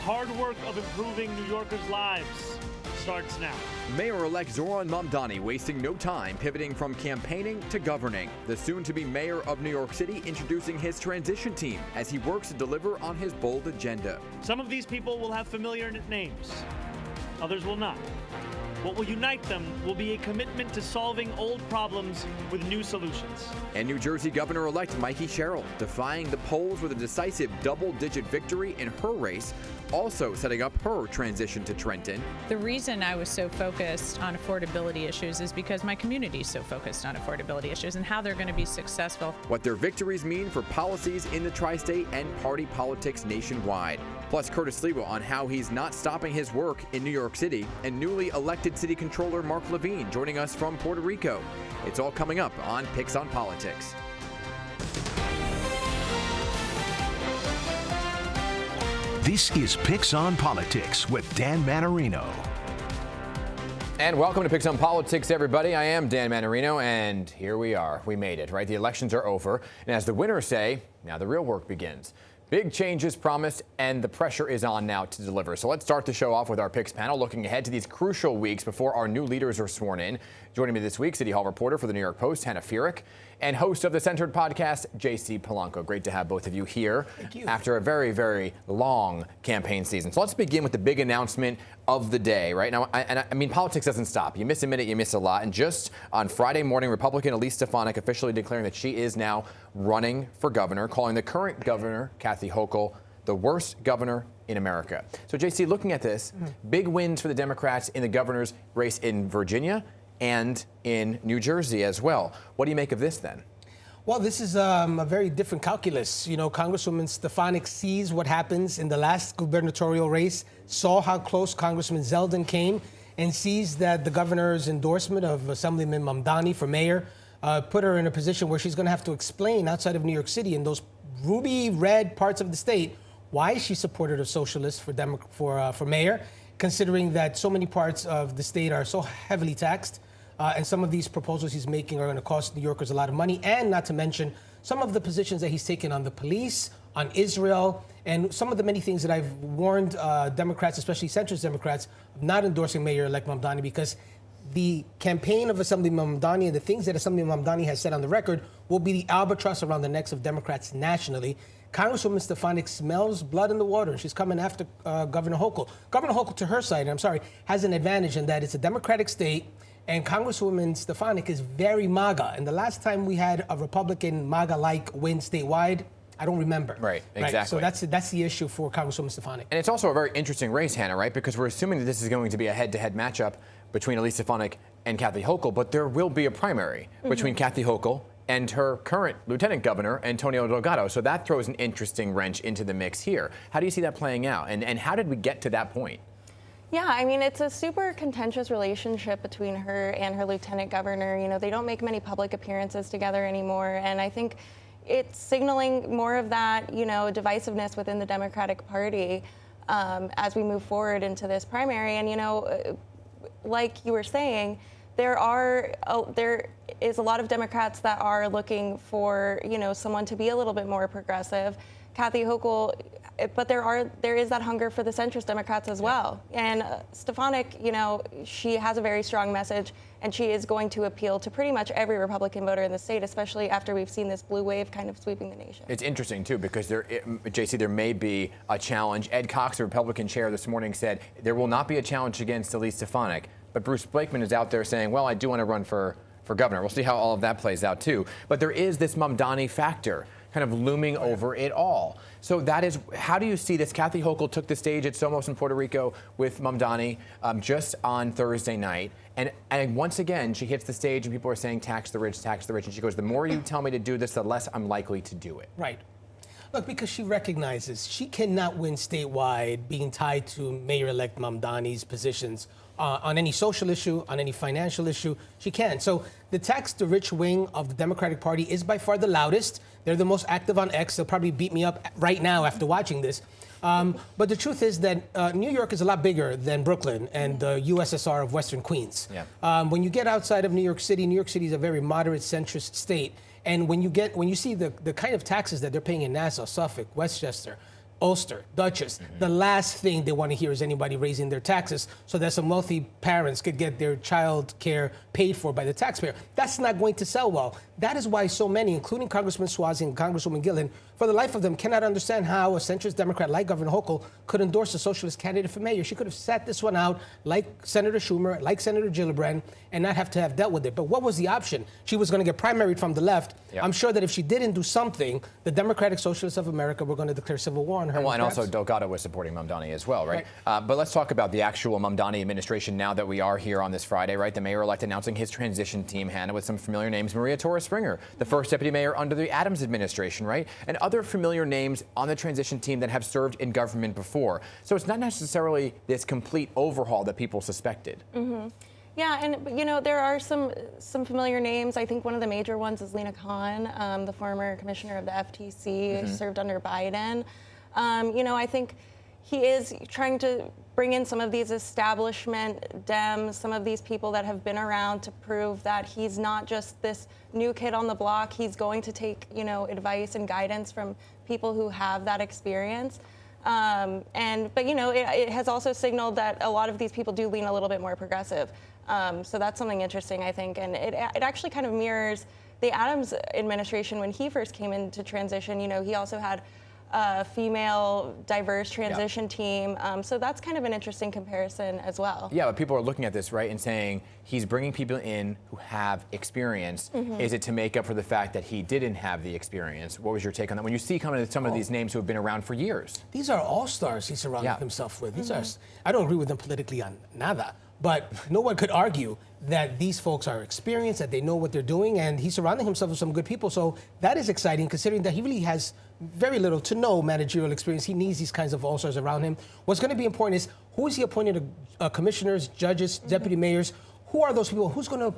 hard work of improving New Yorkers' lives starts now. Mayor-elect Zohran Mandani wasting no time pivoting from campaigning to governing. The soon-to-be mayor of New York City introducing his transition team as he works to deliver on his bold agenda. Some of these people will have familiar names. Others will not. What will unite them will be a commitment to solving old problems with new solutions. And New Jersey Governor-elect Mikey Sherrill defying the polls with a decisive double-digit victory in her race, also setting up her transition to Trenton. The reason I was so focused on affordability issues is because my community is so focused on affordability issues and how they're going to be successful. What their victories mean for policies in the tri-state and party politics nationwide. Plus, Curtis Sliwa on how he's not stopping his work in New York City, and newly elected City Comptroller Mark Levine joining us from Puerto Rico. It's all coming up on PIX on Politics. This is PIX on Politics with Dan Mannarino. And welcome to PIX on Politics, everybody. I am Dan Mannarino, and here we are. We made it, right? The elections are over, and as the winners say, now the real work begins. Big changes promised, and the pressure is on now to deliver. So let's start the show off with our PIX panel, looking ahead to these crucial weeks before our new leaders are sworn in. Joining me this week, City Hall reporter for the New York Post, Hannah Furyk, and host of the Centered podcast, JC Polanco. Great to have both of you here. Thank you. After a very, very long campaign season. So let's begin with the big announcement of the day, right? Now, I mean, politics doesn't stop. You miss a minute, you miss a lot. And just on Friday morning, Republican Elise Stefanik officially declaring that she is now running for governor, calling the current governor, Kathy Hochul, the worst governor in America. So, JC, looking at this, big wins for the Democrats in the governor's race in Virginia and in New Jersey as well. What do you make of this then? Well, this is a very different calculus. You know, Congresswoman Stefanik sees what happens in the last gubernatorial race, saw how close Congressman Zeldin came, and sees that the governor's endorsement of Assemblyman Mamdani for mayor put her in a position where she's going to have to explain outside of New York City in those ruby red parts of the state why she supported a socialist for mayor, considering that so many parts of the state are so heavily taxed. And some of these proposals he's making are going to cost New Yorkers a lot of money, and not to mention some of the positions that he's taken on the police, on Israel, and some of the many things that I've warned Democrats, especially centrist Democrats, of not endorsing Mayor-elect Mamdani, because the campaign of Assemblyman Mamdani and the things that Assemblyman Mamdani has said on the record will be the albatross around the necks of Democrats nationally. Congresswoman Stefanik smells blood in the water, and she's coming after Governor Hochul. Governor Hochul, to her side, has an advantage in that it's a Democratic state, and Congresswoman Stefanik is very MAGA. And the last time we had a Republican MAGA-like win statewide, I don't remember. Right, exactly. So that's the issue for Congresswoman Stefanik. And it's also a very interesting race, Hannah, right? Because we're assuming that this is going to be a head-to-head matchup between Elise Stefanik and Kathy Hochul, but there will be a primary between Kathy Hochul and her current lieutenant governor, Antonio Delgado. So that throws an interesting wrench into the mix here. How do you see that playing out? And how did we get to that point? Yeah, I mean, it's a super contentious relationship between her and her lieutenant governor. You know, they don't make many public appearances together anymore. And I think it's signaling more of that, you know, divisiveness within the Democratic Party as we move forward into this primary. And, you know, like you were saying, there is a lot of Democrats that are looking for, you know, someone to be a little bit more progressive. Kathy Hochul, but there is that hunger for the centrist Democrats as well. And Stefanik, you know, she has a very strong message, and she is going to appeal to pretty much every Republican voter in the state, especially after we've seen this blue wave kind of sweeping the nation. It's interesting, too, because JC, there may be a challenge. Ed Cox, the Republican chair, this morning said there will not be a challenge against Elise Stefanik. But Bruce Blakeman is out there saying, well, I do want to run for governor. We'll see how all of that plays out, too. But there is this Mamdani factor kind of looming over it all. So that is, how do you see this? Kathy Hochul took the stage at Somos in Puerto Rico with Mamdani just on Thursday night. And once again, she hits the stage and people are saying, tax the rich, tax the rich. And she goes, the more you tell me to do this, the less I'm likely to do it. Right. Look, because she recognizes she cannot win statewide being tied to Mayor-elect Mamdani's positions on any social issue, on any financial issue. She can. So the tax the rich wing of the Democratic Party is by far the loudest. They're the most active on X. They'll probably beat me up right now after watching this. But the truth is that New York is a lot bigger than Brooklyn and the USSR of Western Queens. Yeah. When you get outside of New York City is a very moderate centrist state. And when you see the kind of taxes that they're paying in Nassau, Suffolk, Westchester, Ulster, Dutchess. The last thing they want to hear is anybody raising their taxes so that some wealthy parents could get their child care paid for by the taxpayer. That's not going to sell well. That is why so many, including Congressman Suozzi and Congresswoman Gillen, for the life of them cannot understand how a centrist Democrat like Governor Hochul could endorse a socialist candidate for mayor. She could have sat this one out like Senator Schumer, like Senator Gillibrand, and not have to have dealt with it. But what was the option? She was going to get primaried from the left. Yep. I'm sure that if she didn't do something, the Democratic Socialists of America were going to declare civil war on her. Well, and also Delgado was supporting Mamdani as well, right? But let's talk about the actual Mamdani administration now that we are here on this Friday, right? The mayor-elect announcing his transition team, Hannah, with some familiar names. Maria Torres-Springer, the first deputy mayor under the Adams administration, right? And other familiar names on the transition team that have served in government before. So it's not necessarily this complete overhaul that people suspected. Yeah, and you know, there are some familiar names. I think one of the major ones is Lena Khan, the former commissioner of the FTC, served under Biden. You know, I think he is trying to bring in some of these establishment Dems, some of these people that have been around to prove that he's not just this new kid on the block. He's going to take, you know, advice and guidance from people who have that experience. But you know, it has also signaled that a lot of these people do lean a little bit more progressive. So that's something interesting, I think, and it actually kind of mirrors the Adams administration when he first came into transition. You know, he also had a female diverse transition team. So that's kind of an interesting comparison as well. Yeah, but people are looking at this, right, and saying he's bringing people in who have experience. Is it to make up for the fact that he didn't have the experience? What was your take on that? When you see some of these names who have been around for years. These are all-stars he surrounded himself with. These are, I don't agree with them politically on nada, but no one could argue that these folks are experienced, that they know what they're doing, and he's surrounding himself with some good people. So that is exciting, considering that he really has very little to no managerial experience. He needs these kinds of all-stars around him. What's going to be important is who is he appointing to commissioners, judges, deputy mayors? Who are those people? Who's going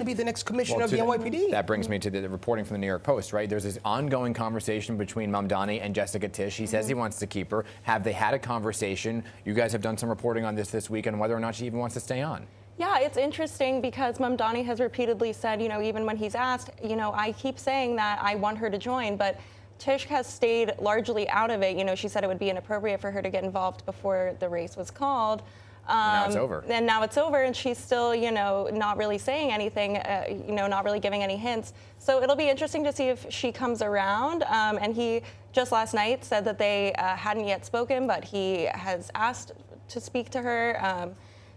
to be the next commissioner of the NYPD? That brings me to the reporting from the New York Post, right? There's this ongoing conversation between Mamdani and Jessica Tisch. He says he wants to keep her. Have they had a conversation? You guys have done some reporting on this week on whether or not she even wants to stay on. Yeah, it's interesting because Mamdani has repeatedly said, you know, even when he's asked, you know, I keep saying that I want her to join, but Tisch has stayed largely out of it. You know, she said it would be inappropriate for her to get involved before the race was called. Now it's over. And now it's over, and she's still, you know, not really saying anything, you know, not really giving any hints. So it'll be interesting to see if she comes around. And he just last night said that they hadn't yet spoken, but he has asked to speak to her.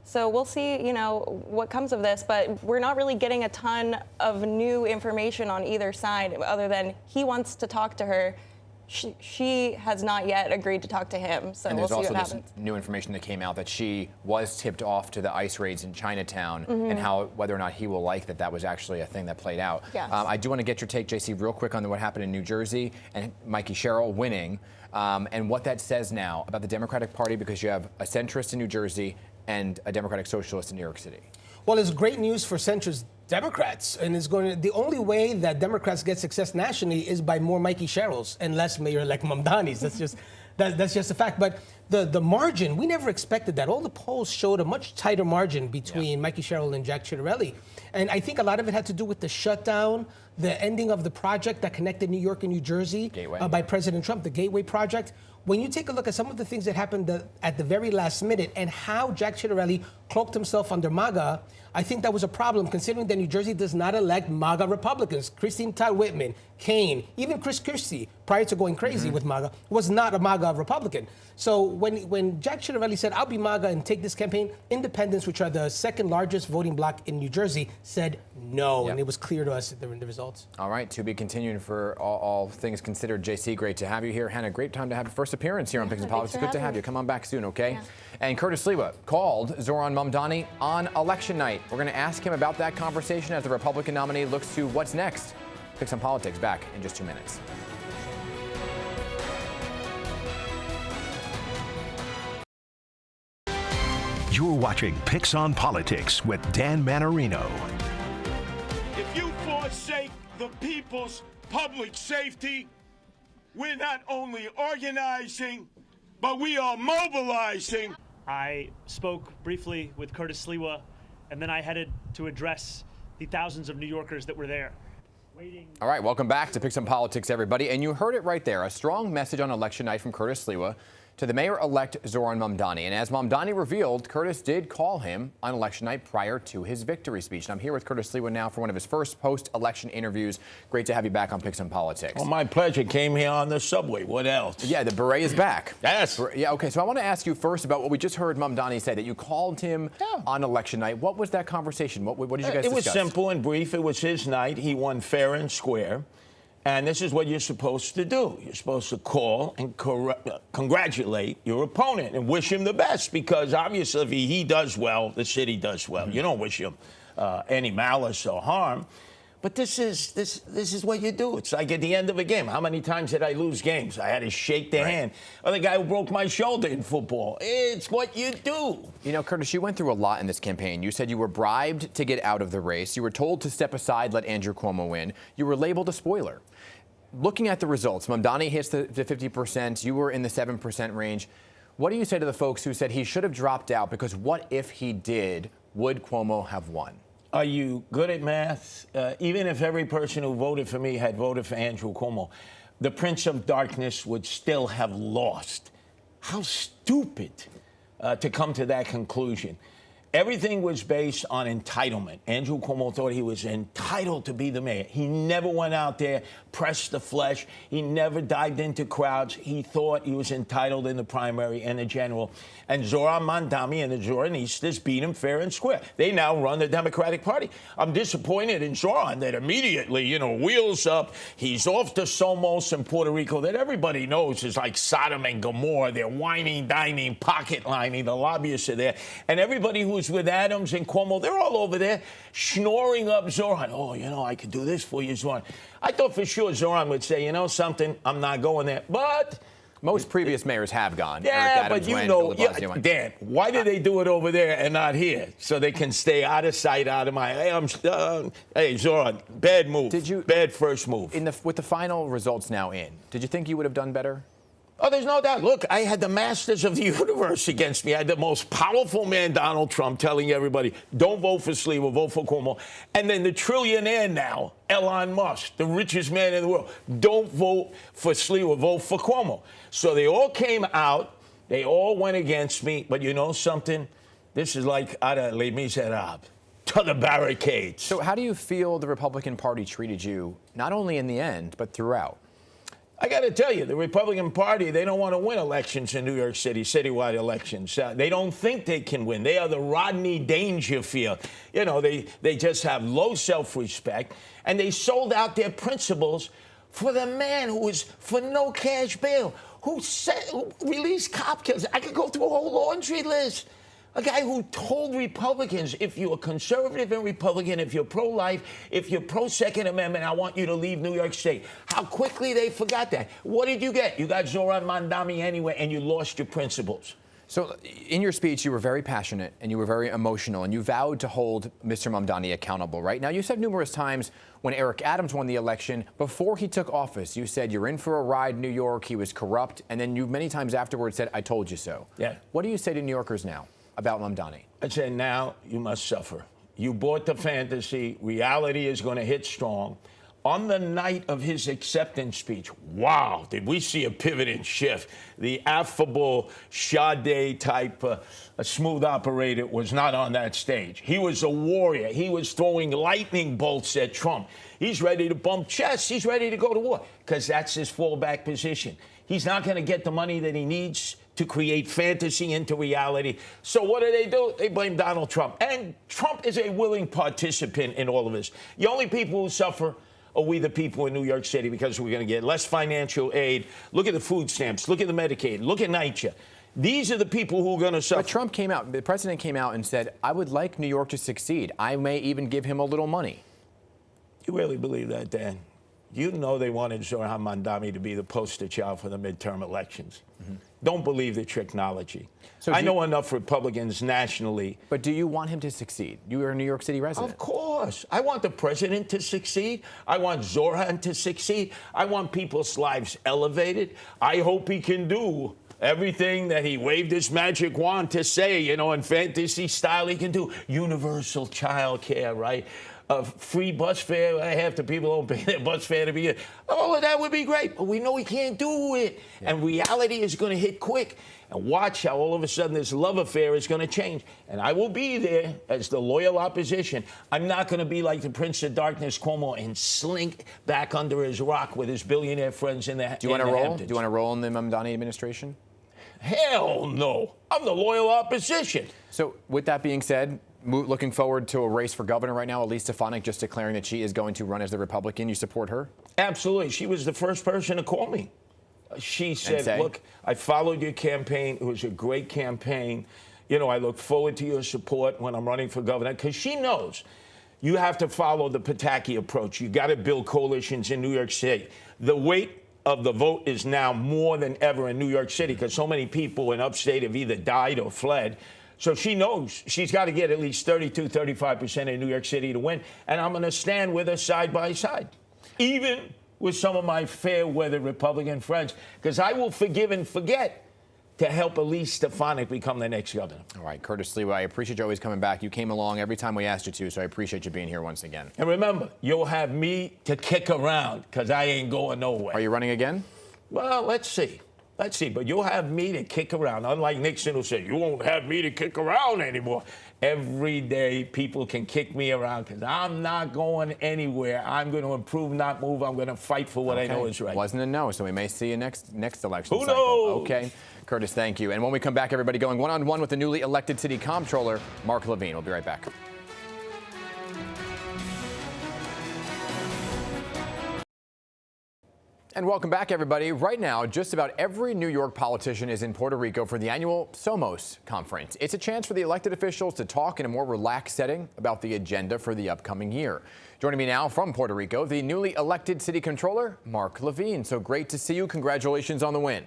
So we'll see, you know, what comes of this, but we're not really getting a ton of new information on either side other than he wants to talk to her. She has not yet agreed to talk to him, so we'll see what happens. And there's also this new information that came out that she was tipped off to the ICE raids in Chinatown and how whether or not he will like that was actually a thing that played out. Yes. I do want to get your take, JC, real quick on what happened in New Jersey and Mikey Sherrill winning and what that says now about the Democratic Party because you have a centrist in New Jersey and a Democratic Socialist in New York City. Well, it's great news for centrist Democrats, and it's going to, the only way that Democrats get success nationally is by more Mikey Sherrills and less Mayor-elect Mamdanis. That's just a fact. But the margin, we never expected that. All the polls showed a much tighter margin between Mikey Sherrill and Jack Ciattarelli. And I think a lot of it had to do with the shutdown, the ending of the project that connected New York and New Jersey by President Trump, the Gateway Project. When you take a look at some of the things that happened at the very last minute and how Jack Ciattarelli cloaked himself under MAGA, I think that was a problem, considering that New Jersey does not elect MAGA Republicans. Christine Todd Whitman, Kane, even Chris Christie, prior to going crazy with MAGA, was not a MAGA Republican. So when Jack Ciattarelli said, I'll be MAGA and take this campaign, independents, which are the second largest voting bloc in New Jersey, said no, and it was clear to us in the results. All right, to be continued for all things considered. JC, great to have you here. Hannah, great time to have your first appearance here on PIX and Politics. Good to have you. Come on back soon, okay? Yeah. And Curtis Sliwa called Zohran Mandani on election night. We're going to ask him about that conversation as the Republican nominee looks to what's next. PIX on Politics back in just 2 minutes. You're watching PIX on Politics with Dan Mannarino. If you forsake the people's public safety, we're not only organizing, but we are mobilizing. I spoke briefly with Curtis Sliwa, and then I headed to address the thousands of New Yorkers that were there. All right, welcome back to Picks on Politics, everybody. And you heard it right there, a strong message on election night from Curtis Sliwa to the mayor-elect Zohran Mandani. And as Mandani revealed, Curtis did call him on election night prior to his victory speech. And I'm here with Curtis Sliwa now for one of his first post-election interviews. Great to have you back on Picks on Politics. Well, my pleasure. Came here on the subway. What else? Yeah, the beret is back. Yes. Yeah, okay, so I want to ask you first about what we just heard Mandani say, that you called him on election night. What was that conversation? What did you guys discuss? It was simple and brief. It was his night. He won fair and square. And this is what you're supposed to do. You're supposed to call and congratulate your opponent and wish him the best, because obviously if he does well, the city does well. You don't wish him any malice or harm. But this is what you do. It's like at the end of a game. How many times did I lose games? I had to shake their hand. Or the guy who broke my shoulder in football. It's what you do. You know, Curtis, you went through a lot in this campaign. You said you were bribed to get out of the race. You were told to step aside, let Andrew Cuomo win. You were labeled a spoiler. Looking at the results, Mandani hits the 50%. You were in the 7% range. What do you say to the folks who said he should have dropped out, because what if he did? Would Cuomo have won? Are you good at math? Even if every person who voted for me had voted for Andrew Cuomo, the Prince of Darkness would still have lost. How stupid to come to that conclusion. Everything was based on entitlement. Andrew Cuomo thought he was entitled to be the mayor. He never went out there, pressed the flesh. He never dived into crowds. He thought he was entitled in the primary and the general. And Zohran Mandani and the Zohranistas beat him fair and square. They now run the Democratic Party. I'm disappointed in Zohran that immediately, wheels up. He's off to Somos in Puerto Rico, that everybody knows is like Sodom and Gomorrah. They're whining, dining, pocket lining. The lobbyists are there. And everybody who's with Adams and Cuomo, they're all over there schnoring up Zohran. Oh, I could do this for you, Zohran. I thought for sure Zohran would say, something, I'm not going there. But most previous mayors have gone. Yeah, but Dan, why do they do it over there and not here? So they can stay out of sight, out of mind. Hey, Zohran, bad move. Bad first move. With the final results now in, did you think you would have done better? Oh, there's no doubt. Look, I had the masters of the universe against me. I had the most powerful man, Donald Trump, telling everybody, don't vote for Sliwa, vote for Cuomo. And then the trillionaire now, Elon Musk, the richest man in the world, don't vote for Sliwa, vote for Cuomo. So they all came out. They all went against me. But you know something? This is like Les Miserables. To the barricades. So how do you feel the Republican Party treated you, not only in the end, but throughout? I got to tell you, the Republican Party, they don't want to win elections in New York City, citywide elections. They don't think they can win. They are the Rodney Dangerfield. They just have low self-respect, and they sold out their principles for the man who was for no cash bail, who released cop killers. I could go through a whole laundry list. A guy who told Republicans, if you're conservative and Republican, if you're pro-life, if you're pro-Second Amendment, I want you to leave New York State. How quickly they forgot that. What did you get? You got Zohran Mandani anyway, and you lost your principles. So in your speech, you were very passionate and you were very emotional, and you vowed to hold Mr. Mandani accountable, right? Now, you said numerous times when Eric Adams won the election, before he took office, you said you're in for a ride, New York, he was corrupt, and then you many times afterwards said, I told you so. Yeah. What do you say to New Yorkers now about Mandani? I say now you must suffer. You bought the fantasy. Reality is going to hit strong. On the night of his acceptance speech, wow, did we see a pivot and shift. The affable, Sade type, smooth operator was not on that stage. He was a warrior. He was throwing lightning bolts at Trump. He's ready to bump chests. He's ready to go to war, because that's his fallback position. He's not going to get the money that he needs to create fantasy into reality. So what do? They blame Donald Trump. And Trump is a willing participant in all of this. The only people who suffer are we, the people in New York City, because we're going to get less financial aid. Look at the food stamps. Look at the Medicaid. Look at NYCHA. These are the people who are going to suffer. But Trump came out, the president came out and said, I would like New York to succeed. I may even give him a little money. You really believe that, Dan? You know they wanted Zohran Mandani to be the poster child for the midterm elections. Mm-hmm. Don't believe the technology. So I know enough Republicans nationally. But do you want him to succeed? You are a New York City resident. Of course. I want the president to succeed. I want Zohran to succeed. I want people's lives elevated. I hope he can do everything that he waved his magic wand to say, in fantasy style he can do. Universal child care, right? free bus fare. Half the people don't pay their bus fare to be here. All of that would be great, but we know we can't do it. Yeah. And reality is going to hit quick. And watch how all of a sudden this love affair is going to change. And I will be there as the loyal opposition. I'm not going to be like the Prince of Darkness, Cuomo, and slink back under his rock with his billionaire friends in the Do you want to roll? Hamptons. Do you want to roll in the Mandani administration? Hell no. I'm the loyal opposition. So with that being said, looking forward to a race for governor right now. Elise Stefanik just declaring that she is going to run as the Republican. You support her? Absolutely. She was the first person to call me. She said, look, I followed your campaign. It was a great campaign. You know, I look forward to your support when I'm running for governor, because she knows you have to follow the Pataki approach. You got to build coalitions in New York City. The weight of the vote is now more than ever in New York City because so many people in upstate have either died or fled. So she knows she's got to get at least 32, 35% in New York City to win. And I'm going to stand with her side by side, even with some of my fair-weather Republican friends, because I will forgive and forget to help Elise Stefanik become the next governor. All right, Curtis Sliwa, I appreciate you always coming back. You came along every time we asked you to, so I appreciate you being here once again. And remember, you'll have me to kick around, because I ain't going nowhere. Are you running again? Well, let's see. Let's see. But you'll have me to kick around. Unlike Nixon, who said, you won't have me to kick around anymore. Every day, people can kick me around because I'm not going anywhere. I'm going to improve, not move. I'm going to fight for what I know is right. Wasn't a no, so we may see you next election Who cycle. knows? Okay. Curtis, thank you. And when we come back, everybody going one-on-one with the newly elected city comptroller, Mark Levine. We'll be right back. And welcome back, everybody. Right now, just about every New York politician is in Puerto Rico for the annual Somos conference. It's a chance for the elected officials to talk in a more relaxed setting about the agenda for the upcoming year. Joining me now from Puerto Rico, the newly elected city controller, Mark Levine. So great to see you. Congratulations on the win.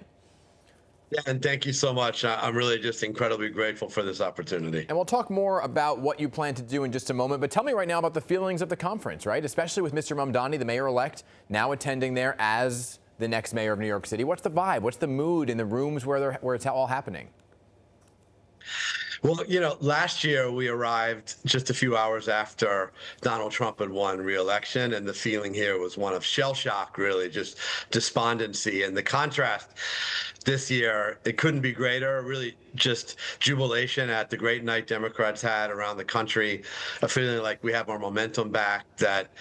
Yeah, and thank you so much. I'm really just incredibly grateful for this opportunity. And we'll talk more about what you plan to do in just a moment. But tell me right now about the feelings of the conference, right? Especially with Mr. Mandani, the mayor-elect, now attending there as the next mayor of New York City. What's the vibe? What's the mood in the rooms where it's all happening? Well, you know, last year we arrived just a few hours after Donald Trump had won re-election, and the feeling here was one of shell shock, really, just despondency. And the contrast this year, it couldn't be greater, really just jubilation at the great night Democrats had around the country, a feeling like we have our momentum back, that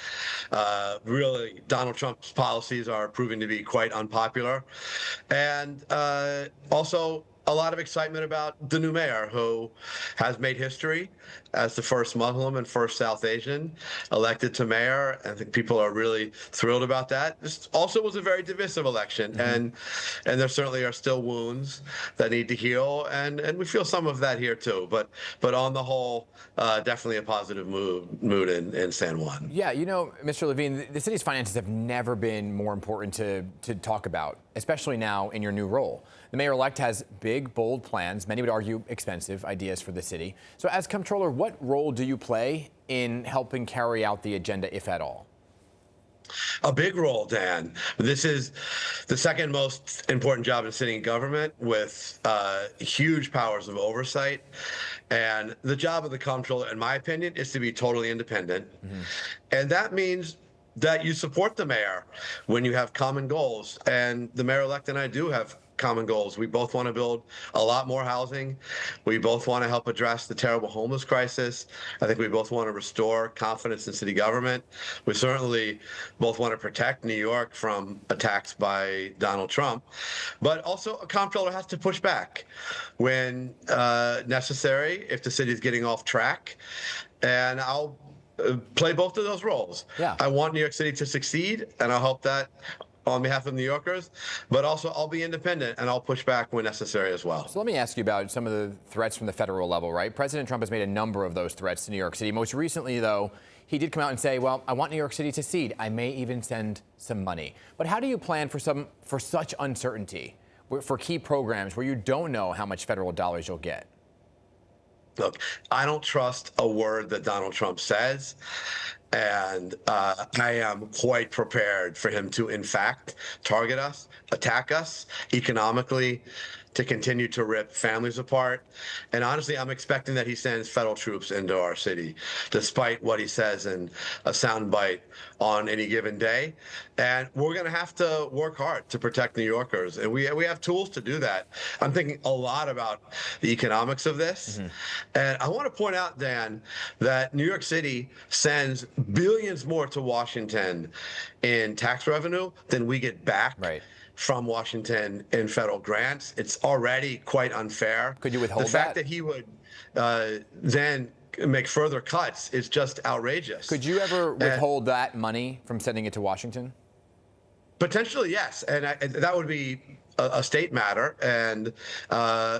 really Donald Trump's policies are proving to be quite unpopular. And also, a lot of excitement about the new mayor, who has made history as the first Muslim and first South Asian elected to mayor. I think people are really thrilled about that. This also was a very divisive election, and there certainly are still wounds that need to heal, and we feel some of that here too. But on the whole, definitely a positive mood in San Juan. Yeah, you know, Mr. Levine, the city's finances have never been more important to talk about, especially now in your new role. The mayor-elect has big, bold plans, many would argue expensive ideas for the city. So as comptroller, what role do you play in helping carry out the agenda, if at all? A big role, Dan. This is the second most important job in city government, with huge powers of oversight. And the job of the comptroller, in my opinion, is to be totally independent. And that means that you support the mayor when you have common goals. And the mayor-elect and I do have common goals. We both want to build a lot more housing. We both want to help address the terrible homeless crisis. I think we both want to restore confidence in city government. We certainly both want to protect New York from attacks by Donald Trump. But also, a comptroller has to push back when necessary if the city is getting off track. And I'll play both of those roles. Yeah. I want New York City to succeed, and I hope that on behalf of New Yorkers, but also I'll be independent and I'll push back when necessary as well. So let me ask you about some of the threats from the federal level, right? President Trump has made a number of those threats to New York City. Most recently, though, he did come out and say, well, I want New York City to succeed. I may even send some money. But how do you plan for such uncertainty, for key programs where you don't know how much federal dollars you'll get? Look, I don't trust a word that Donald Trump says. And I am quite prepared for him to, in fact, target us, attack us economically, to continue to rip families apart. And honestly, I'm expecting that he sends federal troops into our city, despite what he says in a soundbite on any given day. And we're going to have to work hard to protect New Yorkers. And we have tools to do that. I'm thinking a lot about the economics of this. And I want to point out, Dan, that New York City sends billions more to Washington in tax revenue than we get back from Washington in federal grants. It's already quite unfair. Could you withhold the fact that he would then make further cuts is just outrageous. Could you ever withhold that money from sending it to Washington? Potentially, yes. And that would be a state matter. And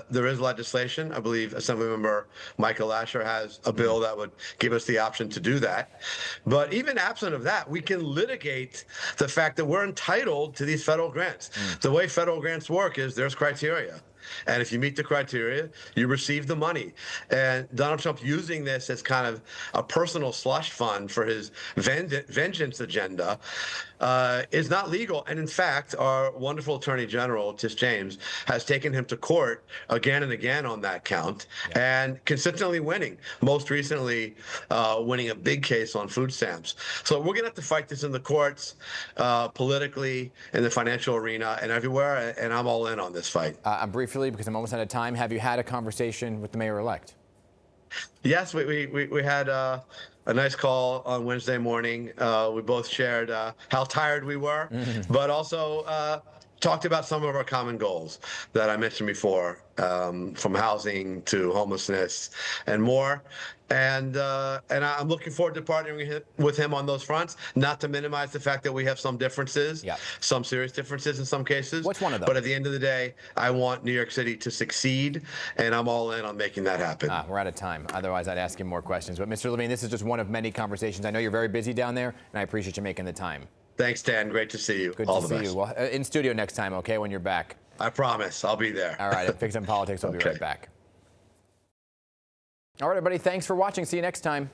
there is legislation. I believe Assemblymember Michael Asher has a bill that would give us the option to do that. But even absent of that, we can litigate the fact that we're entitled to these federal grants. The way federal grants work is there's criteria. And if you meet the criteria, you receive the money. And Donald Trump using this as kind of a personal slush fund for his vengeance agenda is not legal. And in fact, our wonderful Attorney General, Tish James, has taken him to court again and again on that count and consistently winning, most recently winning a big case on food stamps. So we're going to have to fight this in the courts, politically, in the financial arena, and everywhere. And I'm all in on this fight. Briefly, because I'm almost out of time, have you had a conversation with the mayor-elect? Yes, we had a nice call on Wednesday morning. We both shared how tired we were, but also talked about some of our common goals that I mentioned before, from housing to homelessness and more. And I'm looking forward to partnering with him on those fronts, not to minimize the fact that we have some differences, some serious differences in some cases. What's one of them? But at the end of the day, I want New York City to succeed, and I'm all in on making that happen. We're out of time. Otherwise, I'd ask you more questions. But Mr. Levine, this is just one of many conversations. I know you're very busy down there, and I appreciate you making the time. Thanks, Dan. Great to see you. Good all to the see best. you. Well, in studio next time, okay, when you're back. I promise. I'll be there. All right. At PIX on Politics, we'll be right back. All right, everybody. Thanks for watching. See you next time.